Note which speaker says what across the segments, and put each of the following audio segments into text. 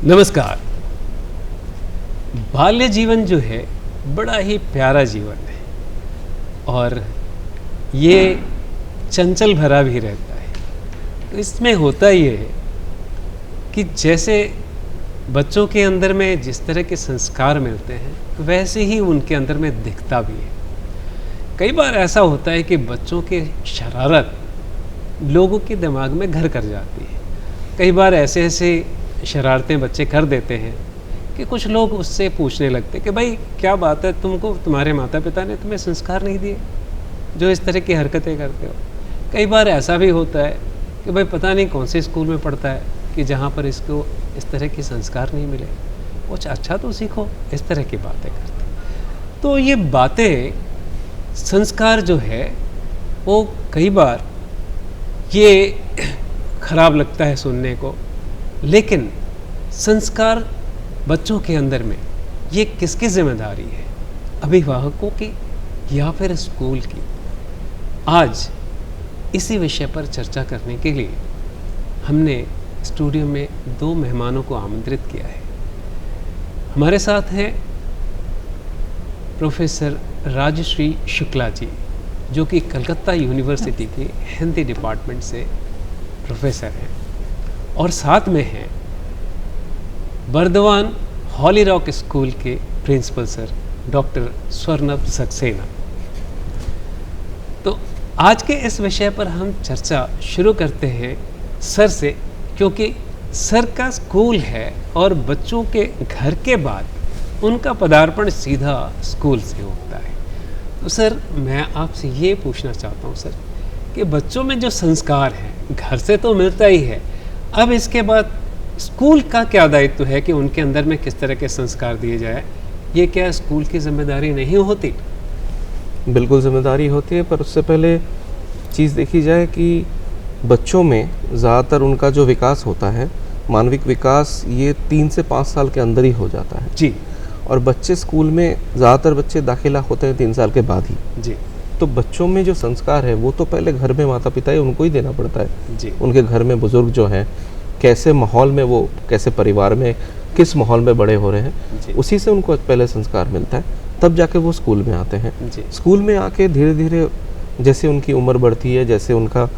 Speaker 1: नमस्कार। बाल्य जीवन जो है बड़ा ही प्यारा जीवन है और ये चंचल भरा भी रहता है। तो इसमें होता ये है कि जैसे बच्चों के अंदर में जिस तरह के संस्कार मिलते हैं वैसे ही उनके अंदर में दिखता भी है। कई बार ऐसा होता है कि बच्चों की शरारत लोगों के दिमाग में घर कर जाती है। कई बार ऐसे ऐसे शरारतें बच्चे कर देते हैं कि कुछ लोग उससे पूछने लगते हैं कि भाई क्या बात है, तुमको तुम्हारे माता पिता ने तुम्हें संस्कार नहीं दिए जो इस तरह की हरकतें करते हो। कई बार ऐसा भी होता है कि भाई पता नहीं कौन से स्कूल में पढ़ता है कि जहाँ पर इसको इस तरह के संस्कार नहीं मिले, कुछ अच्छा तो सीखो, इस तरह की बातें करते। तो ये बातें, संस्कार जो है वो कई बार ये खराब लगता है सुनने को, लेकिन संस्कार बच्चों के अंदर में ये किसकी जिम्मेदारी है, अभिभावकों की या फिर स्कूल की? आज इसी विषय पर चर्चा करने के लिए हमने स्टूडियो में दो मेहमानों को आमंत्रित किया है। हमारे साथ हैं प्रोफेसर राजश्री शुक्ला जी, जो कि कलकत्ता यूनिवर्सिटी के हिंदी डिपार्टमेंट से प्रोफेसर हैं, और साथ में हैं बर्दवान हॉली रॉक स्कूल के प्रिंसिपल सर डॉक्टर स्वर्णभ सक्सेना। तो आज के इस विषय पर हम चर्चा शुरू करते हैं सर से, क्योंकि सर का स्कूल है और बच्चों के घर के बाद उनका पदार्पण सीधा स्कूल से होता है। तो सर, मैं आपसे ये पूछना चाहता हूँ सर कि बच्चों में जो संस्कार है घर से तो मिलता ही है, अब इसके बाद स्कूल का क्या दायित्व है कि उनके अंदर में किस तरह के संस्कार दिए जाए? ये क्या स्कूल की जिम्मेदारी नहीं होती?
Speaker 2: बिल्कुल जिम्मेदारी होती है, पर उससे पहले चीज़ देखी जाए कि बच्चों में ज़्यादातर उनका जो विकास होता है, मानविक विकास, ये 3 से 5 साल के अंदर ही हो जाता है
Speaker 1: जी।
Speaker 2: और बच्चे स्कूल में ज़्यादातर बच्चे दाखिला होते हैं 3 साल के बाद ही
Speaker 1: जी।
Speaker 2: तो बच्चों में जो संस्कार है वो तो पहले घर में माता पिता है उनको ही देना पड़ता है
Speaker 1: जी।
Speaker 2: उनके घर में बुजुर्ग जो हैं, कैसे माहौल में वो, कैसे परिवार में, किस माहौल में बड़े हो रहे हैं, उसी से उनको पहले संस्कार मिलता है, तब जाके वो स्कूल में आते हैं। स्कूल में आके धीरे धीरे जैसे उनकी उम्र बढ़ती है, जैसे उनका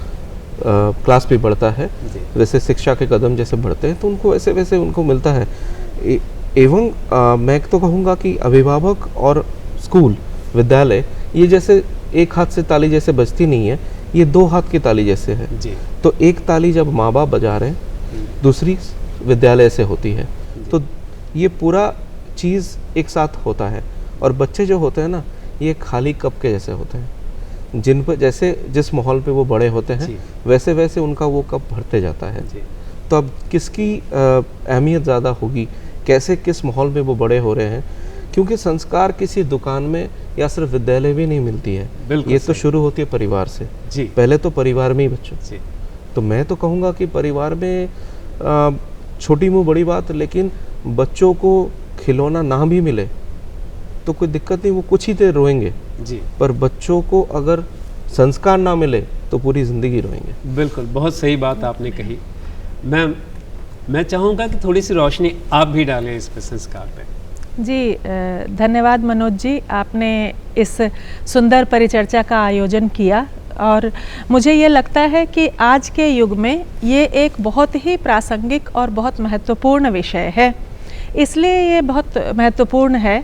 Speaker 2: क्लास भी बढ़ता है, वैसे शिक्षा के कदम जैसे बढ़ते हैं तो उनको वैसे वैसे उनको मिलता है। एवं मैं तो कहूँगा कि अभिभावक और स्कूल, विद्यालय, ये जैसे एक हाथ से ताली जैसे बजती नहीं है, ये 2 हाथ की ताली जैसे है। तो एक ताली जब माँ बाप बजा रहे हैं, दूसरी विद्यालय से होती है, तो ये पूरा चीज़ एक साथ होता है। और बच्चे जो होते हैं ना, ये खाली कप के जैसे होते हैं, जिन पर जैसे जिस माहौल पे वो बड़े होते हैं वैसे वैसे उनका वो कप भरते जाता है। तो अब किसकी अहमियत ज़्यादा होगी, कैसे किस माहौल में वो बड़े हो रहे हैं, क्योंकि संस्कार किसी दुकान में या सिर्फ विद्यालय में नहीं मिलती है, ये तो शुरू होती है परिवार से। पहले तो परिवार में ही बच्चों। तो मैं तो कहूँगा कि परिवार में छोटी मुँह बड़ी बात, लेकिन बच्चों को खिलौना ना भी मिले तो कोई दिक्कत नहीं, वो कुछ ही देर रोएंगे जी, पर बच्चों को अगर संस्कार ना मिले तो पूरी ज़िंदगी रोएंगे।
Speaker 1: बिल्कुल, बहुत सही बात आपने कही। मैं चाहूँगा कि थोड़ी सी रोशनी आप भी डालें इस पर, संस्कार पे।
Speaker 3: जी, धन्यवाद मनोज जी, आपने इस सुंदर परिचर्चा का आयोजन किया और मुझे ये लगता है कि आज के युग में ये एक बहुत ही प्रासंगिक और बहुत महत्वपूर्ण विषय है। इसलिए ये बहुत महत्वपूर्ण है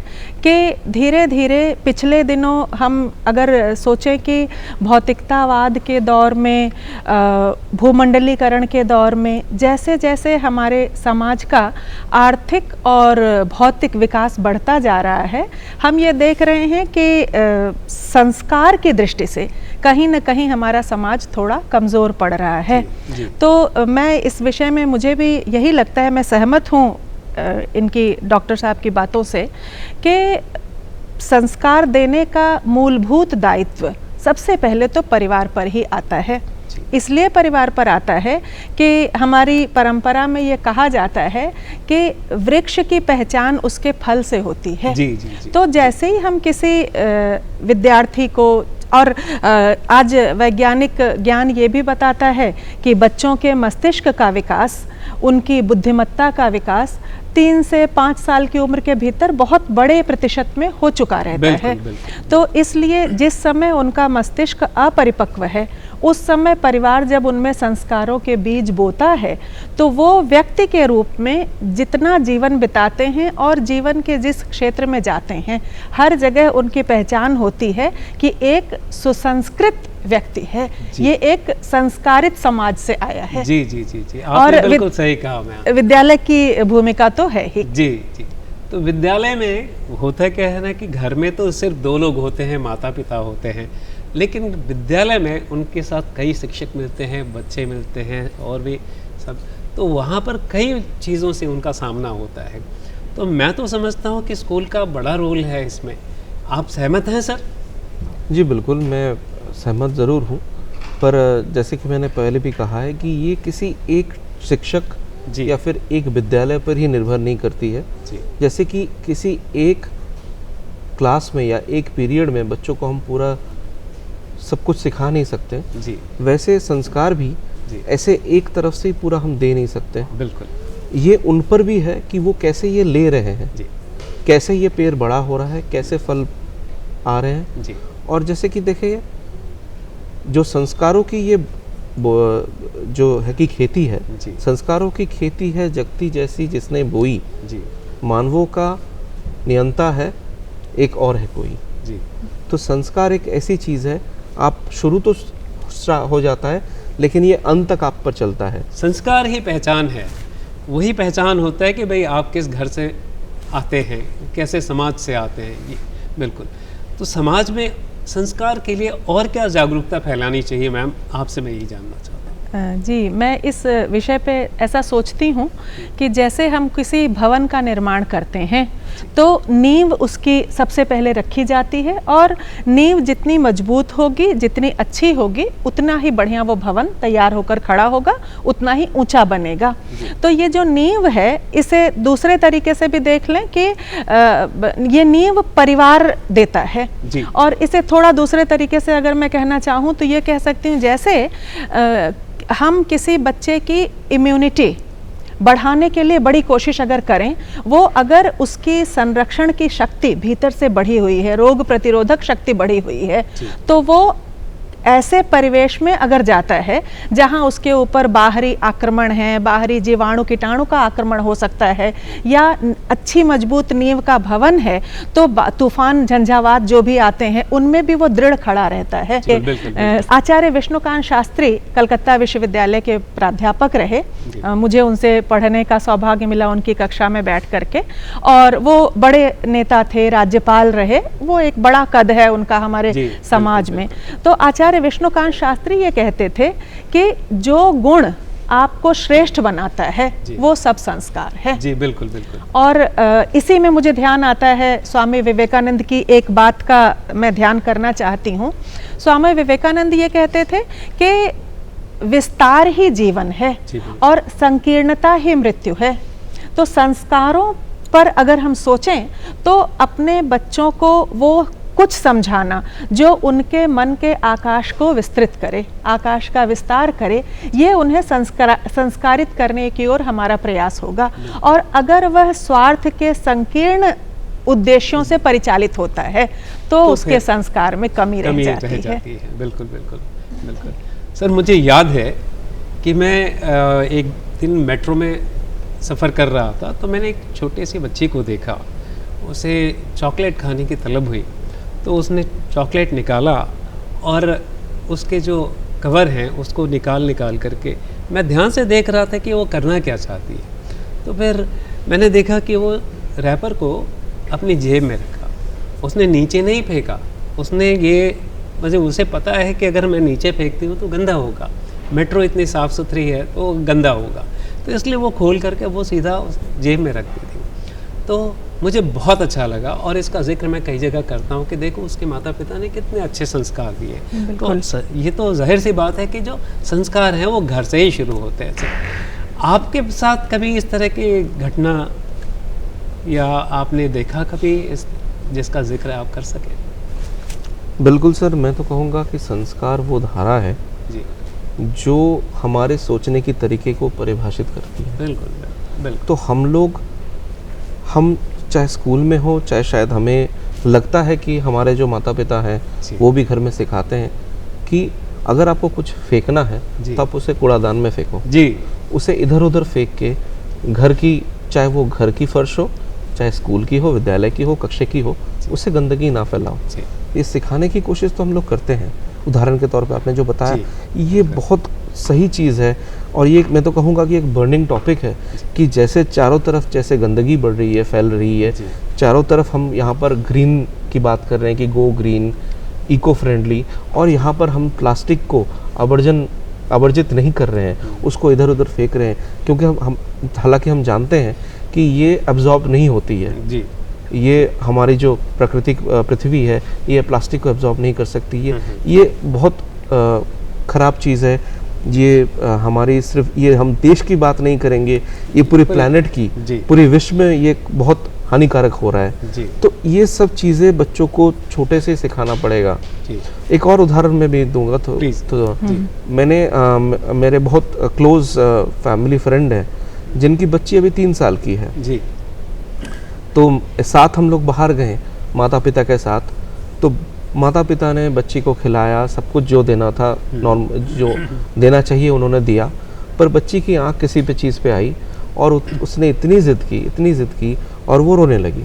Speaker 3: कि धीरे धीरे पिछले दिनों हम अगर सोचें कि भौतिकतावाद के दौर में, भूमंडलीकरण के दौर में जैसे जैसे हमारे समाज का आर्थिक और भौतिक विकास बढ़ता जा रहा है, हम ये देख रहे हैं कि संस्कार की दृष्टि से कहीं न कहीं हमारा समाज थोड़ा कमज़ोर पड़ रहा है। तो मैं इस विषय में, मुझे भी यही लगता है, मैं सहमत हूँ इनकी, डॉक्टर साहब की बातों से, कि संस्कार देने का मूलभूत दायित्व सबसे पहले तो परिवार पर ही आता है। इसलिए परिवार पर आता है कि हमारी परंपरा में ये कहा जाता है कि वृक्ष की पहचान उसके फल से होती है। तो जैसे ही हम किसी विद्यार्थी को, और आज वैज्ञानिक ज्ञान ये भी बताता है कि बच्चों के मस्तिष्क का विकास उनकी बुद्धिमत्ता का विकास 3 से 5 साल की उम्र के भीतर बहुत बड़े प्रतिशत में हो चुका रहता है। तो इसलिए जिस समय उनका मस्तिष्क अपरिपक्व है, उस समय परिवार जब उनमें संस्कारों के बीज बोता है, तो वो व्यक्ति के रूप में जितना जीवन बिताते हैं और जीवन के जिस क्षेत्र में जाते हैं, हर जगह उनकी पहचान होती है कि एक सुसंस्कृत व्यक्ति है, ये एक संस्कारित समाज से आया है।
Speaker 1: जी जी जी जी, आपने बिल्कुल सही कहा। मैं
Speaker 3: विद्यालय की भूमिका तो है ही।
Speaker 1: जी जी, तो विद्यालय में होता क्या है ना कि घर में तो सिर्फ 2 लोग होते हैं, माता पिता होते हैं, लेकिन विद्यालय में उनके साथ कई शिक्षक मिलते हैं, बच्चे मिलते हैं और भी सब, तो वहाँ पर कई चीज़ों से उनका सामना होता है। तो मैं तो समझता हूँ कि स्कूल का बड़ा रोल है इसमें। आप सहमत हैं सर?
Speaker 2: जी बिल्कुल, मैं सहमत ज़रूर हूँ, पर जैसे कि मैंने पहले भी कहा है कि ये किसी एक शिक्षक या फिर एक विद्यालय पर ही निर्भर नहीं करती है। जैसे कि किसी एक क्लास में या एक पीरियड में बच्चों को हम पूरा सब कुछ सिखा नहीं सकते जी, वैसे संस्कार भी ऐसे एक तरफ से ही पूरा हम दे नहीं सकते।
Speaker 1: बिल्कुल,
Speaker 2: ये उन पर भी है कि वो कैसे ये ले रहे हैं
Speaker 1: जी,
Speaker 2: कैसे ये पेड़ बड़ा हो रहा है, कैसे फल आ रहे हैं जी। और जैसे कि देखिए, जो संस्कारों की ये जो है कि खेती है, संस्कारों की खेती है जगती जैसी जिसने बोई जी, मानवों का नियंता है एक और है कोई जी। तो संस्कार एक ऐसी चीज़ है, आप शुरू तो हो जाता है लेकिन ये अंत तक आप पर चलता है।
Speaker 1: संस्कार ही पहचान है, वही पहचान होता है कि भाई आप किस घर से आते हैं, कैसे समाज से आते हैं। ये बिल्कुल, तो समाज में संस्कार के लिए और क्या जागरूकता फैलानी चाहिए मैम, आपसे मैं यही जानना चाहता हूँ।
Speaker 3: जी, मैं इस विषय पे ऐसा सोचती हूँ कि जैसे हम किसी भवन का निर्माण करते हैं तो नींव उसकी सबसे पहले रखी जाती है, और नींव जितनी मजबूत होगी, जितनी अच्छी होगी, उतना ही बढ़िया वो भवन तैयार होकर खड़ा होगा, उतना ही ऊंचा बनेगा। तो ये जो नींव है, इसे दूसरे तरीके से भी देख लें कि ये नींव परिवार देता है। और इसे थोड़ा दूसरे तरीके से अगर मैं कहना चाहूँ तो ये कह सकती हूँ, जैसे हम किसी बच्चे की इम्यूनिटी बढ़ाने के लिए बड़ी कोशिश अगर करें, वो अगर उसकी संरक्षण की शक्ति भीतर से बढ़ी हुई है, रोग प्रतिरोधक शक्ति बढ़ी हुई है, तो वो ऐसे परिवेश में अगर जाता है जहां उसके ऊपर बाहरी आक्रमण है, बाहरी जीवाणु कीटाणु का आक्रमण हो सकता है, या अच्छी मजबूत नींव का भवन है, तो तूफान झंझावात जो भी आते हैं उनमें भी वो दृढ़ खड़ा रहता है। आचार्य विष्णुकांत शास्त्री कलकत्ता विश्वविद्यालय के प्राध्यापक रहे, मुझे उनसे पढ़ने का सौभाग्य मिला उनकी कक्षा में बैठ करके, और वो बड़े नेता थे, राज्यपाल रहे, वो एक बड़ा कद है उनका हमारे समाज में। तो आचार्य विष्णुकांत शास्त्री ये कहते थे कि जो गुण आपको श्रेष्ठ बनाता है वो सब संस्कार है। जी बिल्कुल बिल्कुल। और इसी में मुझे ध्यान आता है स्वामी विवेकानंद की एक बात का मैं ध्यान करना चाहती हूँ। स्वामी विवेकानंद ये कहते थे कि विस्तार ही जीवन है और संकीर्णता ही मृत्यु है। तो संस्कारों पर अगर हम सोचें तो अपने बच्चों को वो कुछ समझाना जो उनके मन के आकाश को विस्तृत करे, आकाश का विस्तार करे, ये उन्हें संस्कारित करने की ओर हमारा प्रयास होगा। और अगर वह स्वार्थ के संकीर्ण उद्देश्यों से परिचालित होता है तो उसके संस्कार में कमी रह जाती है।
Speaker 1: बिल्कुल बिल्कुल बिल्कुल। सर, मुझे याद है कि मैं एक दिन मेट्रो में सफ़र कर रहा था, तो मैंने एक छोटे सी बच्ची को देखा, उसे चॉकलेट खाने की तलब हुई, तो उसने चॉकलेट निकाला और उसके जो कवर हैं उसको निकाल करके मैं ध्यान से देख रहा था कि वो करना क्या चाहती है। तो फिर मैंने देखा कि वो रैपर को अपनी जेब में रखा, उसने नीचे नहीं फेंका। उसने ये, मुझे उसे पता है कि अगर मैं नीचे फेंकती हूँ तो गंदा होगा, मेट्रो इतनी साफ़ सुथरी है तो गंदा होगा, तो इसलिए वो खोल करके वो सीधा जेब में रख दी थी। तो मुझे बहुत अच्छा लगा, और इसका जिक्र मैं कई जगह करता हूँ कि देखो उसके माता पिता ने कितने अच्छे संस्कार दिए। तो ये तो जाहिर सी बात है कि जो संस्कार हैं वो घर से ही शुरू होते हैं। आपके साथ कभी इस तरह की घटना या आपने देखा कभी जिसका जिक्र आप कर सकें?
Speaker 2: बिल्कुल सर, मैं तो कहूँगा कि संस्कार वो धारा है जी, जो हमारे सोचने की तरीके को परिभाषित करती है।
Speaker 1: बिल्कुल बिल्कुल।
Speaker 2: तो हम चाहे स्कूल में हो, चाहे शायद हमें लगता है कि हमारे जो माता पिता हैं वो भी घर में सिखाते हैं कि अगर आपको कुछ फेंकना है तो आप उसे कूड़ादान में फेंको जी, उसे इधर उधर फेंक के घर की, चाहे वो घर की फर्श हो, चाहे स्कूल की हो, विद्यालय की हो, कक्षा की हो, उससे गंदगी ना फैलाओ। ये सिखाने की कोशिश तो हम लोग करते हैं। उदाहरण के तौर पे आपने जो बताया ये बहुत सही चीज़ है, और ये मैं तो कहूँगा कि एक बर्निंग टॉपिक है कि जैसे चारों तरफ जैसे गंदगी बढ़ रही है, फैल रही है, चारों तरफ हम यहाँ पर ग्रीन की बात कर रहे हैं कि गो ग्रीन, इको फ्रेंडली, और यहाँ पर हम प्लास्टिक को आवर्जित नहीं कर रहे हैं, उसको इधर उधर फेंक रहे हैं, क्योंकि हम हालांकि हम जानते हैं कि ये एब्जॉर्ब नहीं होती है जी। ये हमारी जो प्राकृतिक पृथ्वी है ये प्लास्टिक को एब्जॉर्ब नहीं कर सकती। ये बहुत ख़राब चीज़ है। ये हमारी सिर्फ ये हम देश की बात नहीं करेंगे, ये पूरे प्लैनेट की, पूरे विश्व में ये बहुत हानिकारक हो रहा है जी। तो ये सब चीज़ें बच्चों को छोटे से सिखाना पड़ेगा जी। एक और उदाहरण मैं भी दूंगा तो मैंने मेरे बहुत क्लोज फैमिली फ्रेंड है जिनकी बच्ची अभी 3 साल की है जी। तो साथ हम लोग बाहर गए माता पिता के साथ, तो माता पिता ने बच्ची को खिलाया, सब कुछ जो देना था नॉर्मल जो देना चाहिए उन्होंने दिया, पर बच्ची की आंख किसी पे चीज़ पे आई और उसने इतनी ज़िद की और वो रोने लगी,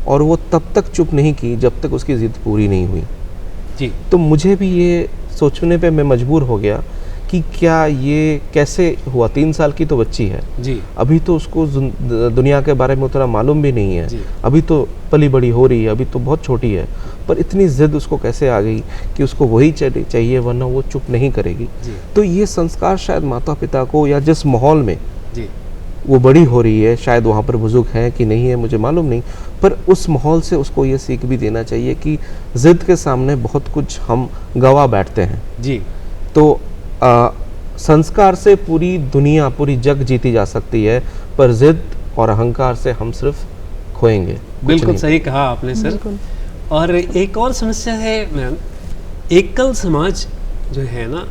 Speaker 2: और वो तब तक चुप नहीं की जब तक उसकी ज़िद पूरी नहीं हुई जी। तो मुझे भी ये सोचने पे मैं मजबूर हो गया कि क्या ये कैसे हुआ। 3 साल की तो बच्ची है जी। अभी तो उसको दुनिया के बारे में उतना मालूम भी नहीं है, अभी तो पली बड़ी हो रही है, अभी तो बहुत छोटी है, पर इतनी जिद उसको कैसे आ गई कि उसको वही चाहिए वरना वो चुप नहीं करेगी। तो ये संस्कार शायद माता पिता को, या जिस माहौल में जी वो बड़ी हो रही है, शायद वहाँ पर बुजुर्ग हैं कि नहीं है मुझे मालूम नहीं, पर उस माहौल से उसको ये सीख भी देना चाहिए कि जिद के सामने बहुत कुछ हम गवा बैठते हैं जी। तो संस्कार से पूरी दुनिया, पूरी जग जीती जा सकती है, पर जिद और अहंकार से हम सिर्फ खोएंगे।
Speaker 1: बिल्कुल सही कहा आपने सर। और एक और समस्या है मैम, एकल समाज जो है ना,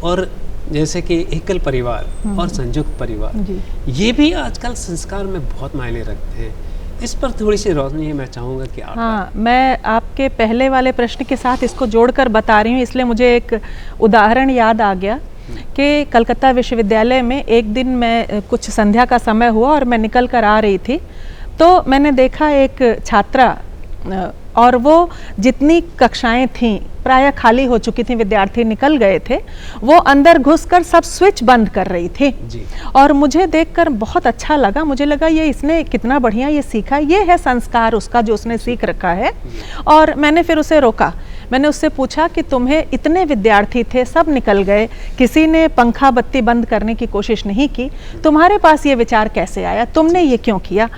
Speaker 1: और जैसे कि एकल परिवार और संयुक्त परिवार, ये भी आजकल संस्कार में बहुत मायने रखते हैं। इस पर थोड़ी सी रोशनी मैं चाहूँगा कि आप।
Speaker 3: हाँ, मैं आपके पहले वाले प्रश्न के साथ इसको जोड़कर बता रही हूँ, इसलिए मुझे एक उदाहरण याद आ गया कि कलकत्ता विश्वविद्यालय में एक दिन मैं कुछ संध्या का समय हुआ और मैं निकल कर आ रही थी, तो मैंने देखा एक छात्रा, और वो जितनी कक्षाएं थीं प्रायः खाली हो चुकी थी, विद्यार्थी निकल गए थे, वो अंदर घुसकर सब स्विच बंद कर रही थी जी। और मुझे देखकर बहुत अच्छा लगा, मुझे लगा ये इसने कितना बढ़िया ये सीखा, ये है संस्कार उसका जो उसने सीख रखा है। और मैंने फिर उसे रोका, मैंने उससे पूछा कि तुम्हें इतने विद्यार्थी थे, सब निकल गए, किसी ने पंखा बत्ती बंद करने की कोशिश नहीं की, तुम्हारे पास ये विचार कैसे आया, तुमने ये क्यों किया?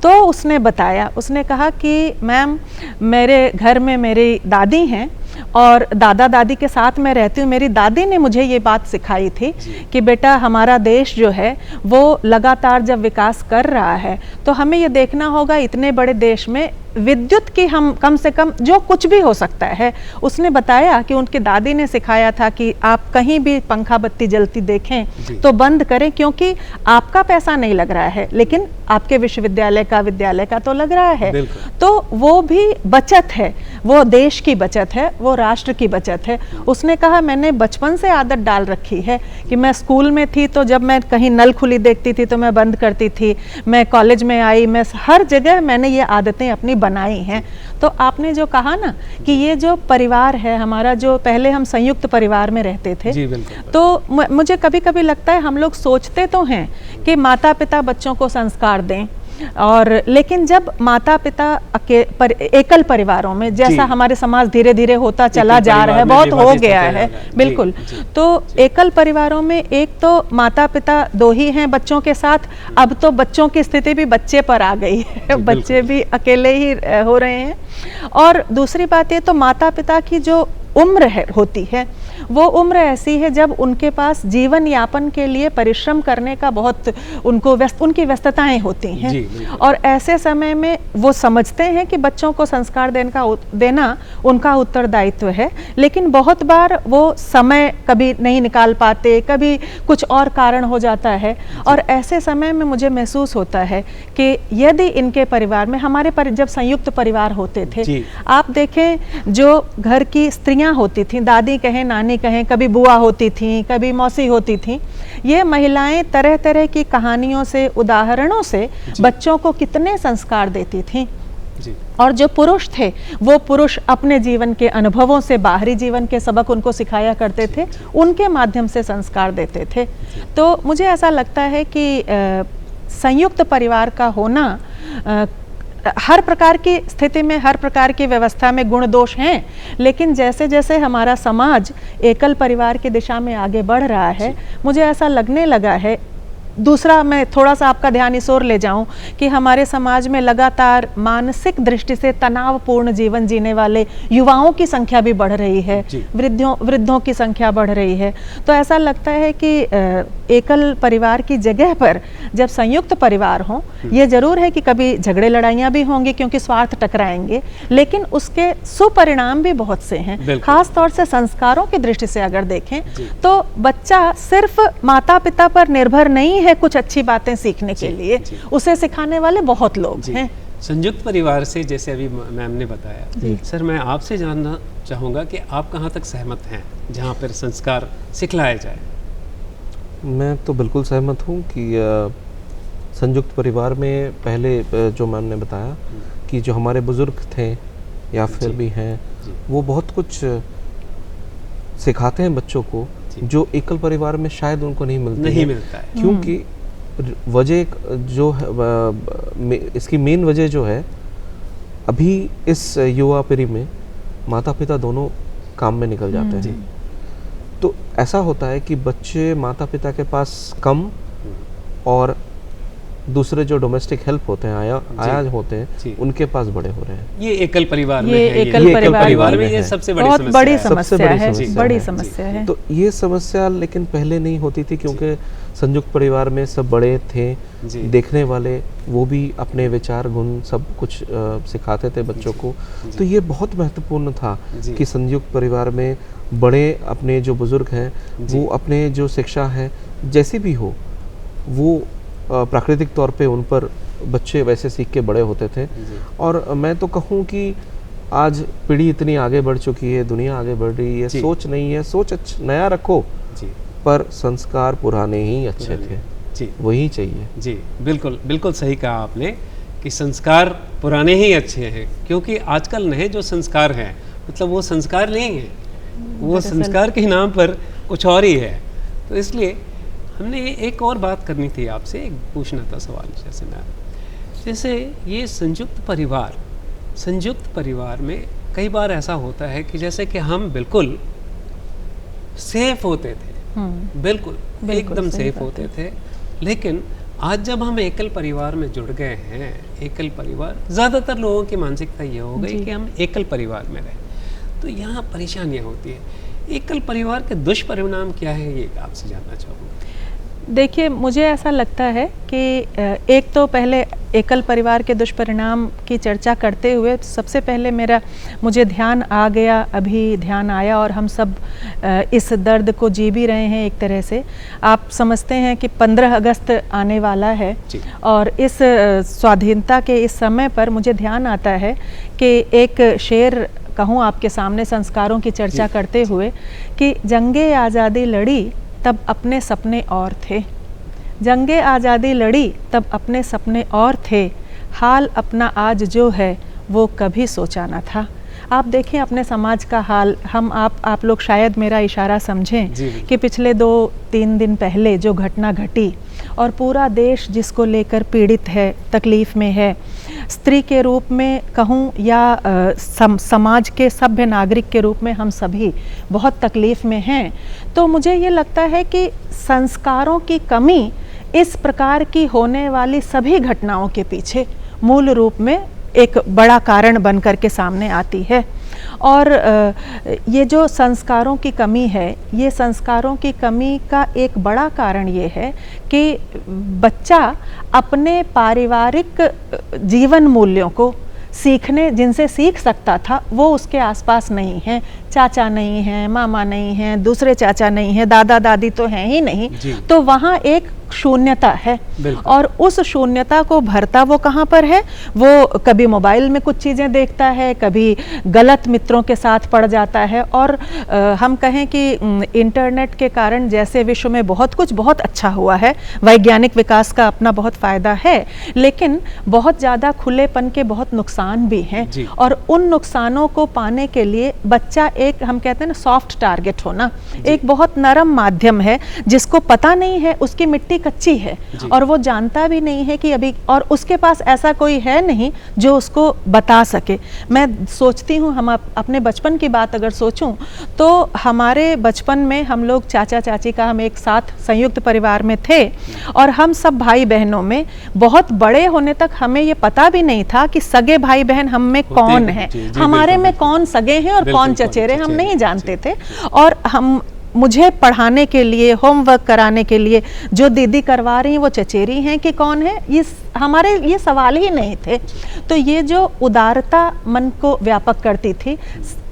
Speaker 3: तो उसने बताया, उसने कहा कि मैम मेरे घर में मेरी दादी हैं और दादा दादी के साथ मैं रहती हूँ, मेरी दादी ने मुझे ये बात सिखाई थी कि बेटा हमारा देश जो है वो लगातार जब विकास कर रहा है तो हमें ये देखना होगा इतने बड़े देश में विद्युत की हम कम से कम जो कुछ भी हो सकता है। उसने बताया कि उनकी दादी ने सिखाया था कि आप कहीं भी पंखा बत्ती जलती देखें तो बंद करें, क्योंकि आपका पैसा नहीं लग रहा है लेकिन आपके विश्वविद्यालय का, विद्यालय का तो लग रहा है। तो वो भी बचत है, वो देश की बचत है, वो राष्ट्र की बचत है। उसने कहा मैंने बचपन से आदत डाल रखी है कि मैं स्कूल में थी तो जब मैं कहीं नल खुली देखती थी तो मैं बंद करती थी, मैं कॉलेज में आई, मैं हर जगह मैंने ये आदतें अपनी बनाई हैं। तो आपने जो कहा ना कि ये जो परिवार है हमारा, जो पहले हम संयुक्त परिवार में रहते थे जी, तो मुझे कभी कभी लगता है हम लोग सोचते तो हैं कि माता पिता बच्चों को संस्कार दें, और लेकिन जब माता पिता एकल परिवारों में, जैसा हमारे समाज धीरे धीरे होता चला जा रहा है, बहुत हो गया है बिल्कुल, तो एकल परिवारों में एक तो माता पिता 2 ही हैं बच्चों के साथ, अब तो बच्चों की स्थिति भी बच्चे पर आ गई है, बच्चे भी अकेले ही हो रहे हैं। और दूसरी बात ये तो माता पिता की जो उम्र है होती है वो उम्र ऐसी है जब उनके पास जीवन यापन के लिए परिश्रम करने का बहुत उनकी व्यस्तताएं होती हैं, और ऐसे समय में वो समझते हैं कि बच्चों को संस्कार देना उनका उत्तरदायित्व है, लेकिन बहुत बार वो समय कभी नहीं निकाल पाते, कभी कुछ और कारण हो जाता है, और ऐसे समय में मुझे महसूस होता है कि यदि इनके परिवार में जब संयुक्त परिवार होते थे, आप देखें जो घर की स्त्रियां होती थीं, दादी कहें, नानी कहें, कभी बुआ होती थीं, कभी मौसी होती थीं, ये महिलाएं तरह तरह की कहानियों से, उदाहरणों से बच्चों को कितने संस्कार देती थीं। और जो पुरुष थे, वो पुरुष अपने जीवन के अनुभवों से बाहरी जीवन के सबक उनको सिखाया करते थे, उनके माध्यम से संस्कार देते थे। तो मुझे ऐसा लगता है कि संयुक्त परिवार का होना हर प्रकार की स्थिति में, हर प्रकार की व्यवस्था में गुण दोष हैं, लेकिन जैसे जैसे हमारा समाज एकल परिवार की दिशा में आगे बढ़ रहा है, मुझे ऐसा लगने लगा है। दूसरा, मैं थोड़ा सा आपका ध्यान इस ओर ले जाऊं कि हमारे समाज में लगातार मानसिक दृष्टि से तनावपूर्ण जीवन जीने वाले युवाओं की संख्या भी बढ़ रही है, वृद्धों की संख्या बढ़ रही है। तो ऐसा लगता है कि एकल परिवार की जगह पर जब संयुक्त परिवार हों, ये जरूर है कि कभी झगड़े लड़ाइयाँ भी होंगी क्योंकि स्वार्थ टकराएंगे, लेकिन उसके सुपरिणाम भी बहुत से हैं। खास तौर से संस्कारों की दृष्टि से अगर देखें तो बच्चा सिर्फ माता पिता पर निर्भर नहीं है कुछ अच्छी बातें सीखने के लिए, उसे सिखाने वाले बहुत लोग हैं।
Speaker 1: संयुक्त परिवार से जैसे अभी मैम ने बताया, सर मैं आपसे जानना चाहूँगा कि आप कहाँ तक सहमत हैं जहाँ पर संस्कार सिखलाया जाए?
Speaker 2: मैं तो बिल्कुल सहमत हूँ कि संयुक्त परिवार में पहले जो मैम ने बताया कि जो हमारे बुजुर्ग थे या फिर भी हैं, वो बहुत कुछ सिखाते हैं बच्चों को जो एकल परिवार में शायद उनको नहीं मिलता है। क्योंकि वजह जो है, इसकी मेन वजह जो है, अभी इस युवा पीढ़ी में माता पिता दोनों काम में निकल जाते हैं, तो ऐसा होता है कि बच्चे माता पिता के पास कम और दूसरे जो डोमेस्टिक हेल्प होते हैं, आया होते हैं, उनके पास बड़े हो रहे हैं।
Speaker 1: ये एकल परिवार में
Speaker 3: एकल परिवार में
Speaker 1: ये सबसे
Speaker 3: बहुत बड़ी समस्या है।
Speaker 2: तो ये समस्या लेकिन पहले नहीं होती थी, क्योंकि संयुक्त परिवार में सब बड़े थे, देखने वाले, वो भी अपने विचार गुण सब कुछ सिखाते थे बच्चों को। तो ये बहुत महत्वपूर्ण था कि संयुक्त परिवार में बड़े, अपने जो बुजुर्ग हैं, वो अपने जो शिक्षा है जैसी भी हो, वो प्राकृतिक तौर पे उन पर बच्चे वैसे सीख के बड़े होते थे। और मैं तो कहूँ कि आज पीढ़ी इतनी आगे बढ़ चुकी है, दुनिया आगे बढ़ रही है, सोच नहीं है, सोच नया रखो, पर संस्कार पुराने ही अच्छे थे, वही चाहिए।
Speaker 1: जी बिल्कुल बिल्कुल सही कहा आपने कि संस्कार पुराने ही अच्छे हैं, क्योंकि आजकल नए जो संस्कार हैं, मतलब वो संस्कार नहीं है, वो संस्कार के नाम पर कुछ और ही है। तो इसलिए हमने एक और बात करनी थी आपसे, एक पूछना था सवाल, जैसे ये संयुक्त परिवार में कई बार ऐसा होता है कि जैसे कि हम बिल्कुल सेफ होते थे, बिल्कुल एकदम सेफ होते थे, लेकिन आज जब हम एकल परिवार में जुड़ गए हैं, एकल परिवार, ज़्यादातर लोगों की मानसिकता ये हो गई कि हम एकल परिवार में रहें, तो यहाँ परेशानियाँ होती है। एकल परिवार के दुष्परिणाम क्या है, ये आपसे जानना चाहूँगा।
Speaker 3: देखिए, मुझे ऐसा लगता है कि एक तो पहले एकल परिवार के दुष्परिणाम की चर्चा करते हुए सबसे पहले मुझे ध्यान आया, और हम सब इस दर्द को जी भी रहे हैं एक तरह से। आप समझते हैं कि 15 अगस्त आने वाला है, और इस स्वाधीनता के इस समय पर मुझे ध्यान आता है कि एक शेर कहूँ आपके सामने संस्कारों की चर्चा करते हुए कि जंगे आज़ादी लड़ी तब अपने सपने और थे, जंगे आज़ादी लड़ी तब अपने सपने और थे, हाल अपना आज जो है वो कभी सोचा ना था। आप देखें अपने समाज का हाल, आप लोग शायद मेरा इशारा समझें कि पिछले 2-3 दिन पहले जो घटना घटी, और पूरा देश जिसको लेकर पीड़ित है, तकलीफ़ में है, स्त्री के रूप में कहूँ या समाज के सभ्य नागरिक के रूप में हम सभी बहुत तकलीफ़ में हैं। तो मुझे ये लगता है कि संस्कारों की कमी इस प्रकार की होने वाली सभी घटनाओं के पीछे मूल रूप में एक बड़ा कारण बन कर के सामने आती है। और ये जो संस्कारों की कमी है, ये संस्कारों की कमी का एक बड़ा कारण ये है कि बच्चा अपने पारिवारिक जीवन मूल्यों को सीखने, जिनसे सीख सकता था, वो उसके आसपास नहीं है। चाचा नहीं है, मामा नहीं है, दूसरे चाचा नहीं है, दादा दादी तो हैं ही नहीं, तो वहाँ एक शून्यता है। और उस शून्यता को भरता वो कहाँ पर है? वो कभी मोबाइल में कुछ चीज़ें देखता है, कभी गलत मित्रों के साथ पड़ जाता है। और हम कहें कि इंटरनेट के कारण जैसे विश्व में बहुत कुछ बहुत अच्छा हुआ है, वैज्ञानिक विकास का अपना बहुत फ़ायदा है, लेकिन बहुत ज़्यादा खुलेपन के बहुत नुकसान भी हैं। और उन नुकसानों को पाने के लिए बच्चा एक, हम कहते हैं ना, सॉफ्ट टारगेट होना, एक बहुत नरम माध्यम है जिसको पता नहीं है, उसकी मिट्टी कच्ची है और वो जानता भी नहीं है कि अभी, और उसके पास ऐसा कोई है नहीं जो उसको बता सके। मैं सोचती हूँ, हम अपने बचपन की बात अगर सोचूं तो हमारे बचपन में हम लोग चाचा चाची का, हम एक साथ संयुक्त परिवार में थे और हम सब भाई बहनों में बहुत बड़े होने तक हमें ये पता भी नहीं था कि सगे भाई बहन हम में कौन है, हमारे में कौन सगे हैं और कौन चचेरे, हम नहीं जानते थे। और मुझे पढ़ाने के लिए, होमवर्क कराने के लिए जो दीदी करवा रही हैं वो चचेरी हैं कि कौन है, ये हमारे ये सवाल ही नहीं थे। तो ये जो उदारता मन को व्यापक करती थी,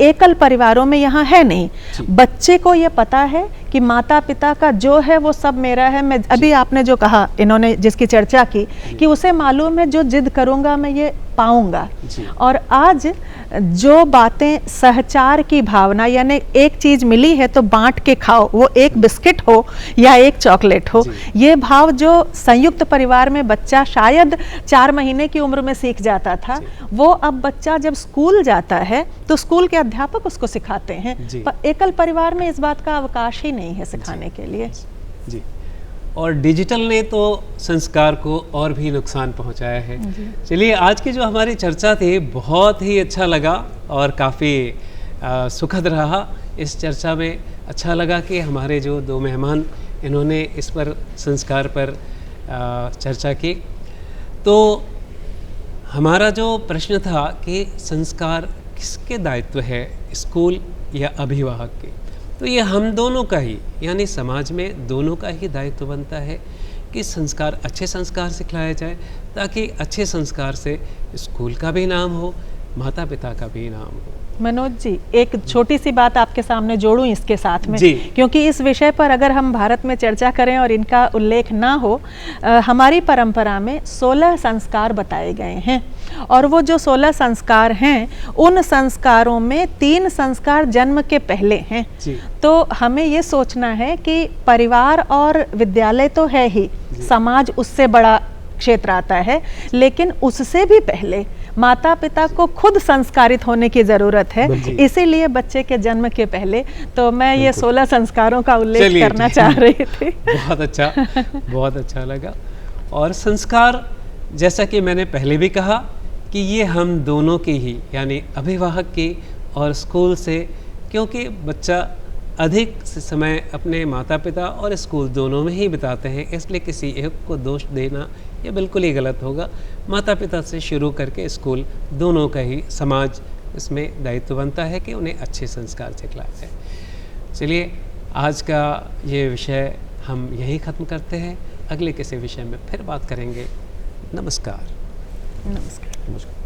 Speaker 3: एकल परिवारों में यहाँ है नहीं। बच्चे को ये पता है कि माता पिता का जो है वो सब मेरा है। मैं अभी आपने जो कहा, इन्होंने जिसकी चर्चा की, कि उसे मालूम है जो जिद करूँगा मैं ये पाऊँगा। और आज जो बातें सहचार की भावना, यानी एक चीज़ मिली है तो बांट के खाओ, वो एक बिस्किट हो या एक चॉकलेट हो, ये भाव जो संयुक्त परिवार में बच्चा शायद 4 महीने की उम्र में सीख जाता था, वो अब बच्चा जब स्कूल जाता है तो स्कूल के अध्यापक उसको सिखाते हैं। पर एकल परिवार में इस बात का अवकाश ही नहीं है सिखाने के लिए।
Speaker 1: जी। और डिजिटल ने तो संस्कार को और भी नुकसान पहुंचाया है। चलिए, आज की जो हमारी चर्चा थी बहुत ही अच्छा लगा और काफ़ी सुखद रहा। इस चर्चा में अच्छा लगा कि हमारे जो 2 मेहमान, इन्होंने इस पर, संस्कार पर चर्चा की। तो हमारा जो प्रश्न था कि संस्कार किसके दायित्व है, स्कूल या अभिभावक के, तो ये हम दोनों का ही, यानी समाज में दोनों का ही दायित्व बनता है कि संस्कार, अच्छे संस्कार सिखलाए जाए, ताकि अच्छे संस्कार से स्कूल का भी नाम हो, माता पिता का भी नाम हो।
Speaker 3: मनोज जी, एक छोटी सी बात आपके सामने जोड़ूं इसके साथ में, क्योंकि इस विषय पर अगर हम भारत में चर्चा करें और इनका उल्लेख ना हो, हमारी परंपरा में 16 संस्कार बताए गए हैं। और वो जो 16 संस्कार हैं, उन संस्कारों में 3 संस्कार जन्म के पहले हैं। तो हमें ये सोचना है कि परिवार और विद्यालय तो है ही, समाज उससे बड़ा क्षेत्र आता है, लेकिन उससे भी पहले माता पिता को खुद संस्कारित होने की ज़रूरत है। इसीलिए बच्चे के जन्म के पहले तो मैं ये 16 संस्कारों का उल्लेख करना चाह रही थी।
Speaker 1: बहुत अच्छा, बहुत अच्छा लगा। और संस्कार, जैसा कि मैंने पहले भी कहा, कि ये हम दोनों की ही, यानी अभिभावक की और स्कूल से, क्योंकि बच्चा अधिक समय अपने माता पिता और स्कूल दोनों में ही बिताते हैं, इसलिए किसी एक को दोष देना ये बिल्कुल ही गलत होगा। माता पिता से शुरू करके स्कूल, दोनों का ही, समाज, इसमें दायित्व बनता है कि उन्हें अच्छे संस्कार सिखलाए जाए। चलिए, आज का ये विषय हम यही ख़त्म करते हैं। अगले किसी विषय में फिर बात करेंगे। नमस्कार।
Speaker 3: नमस्कार।
Speaker 2: नमस्कार।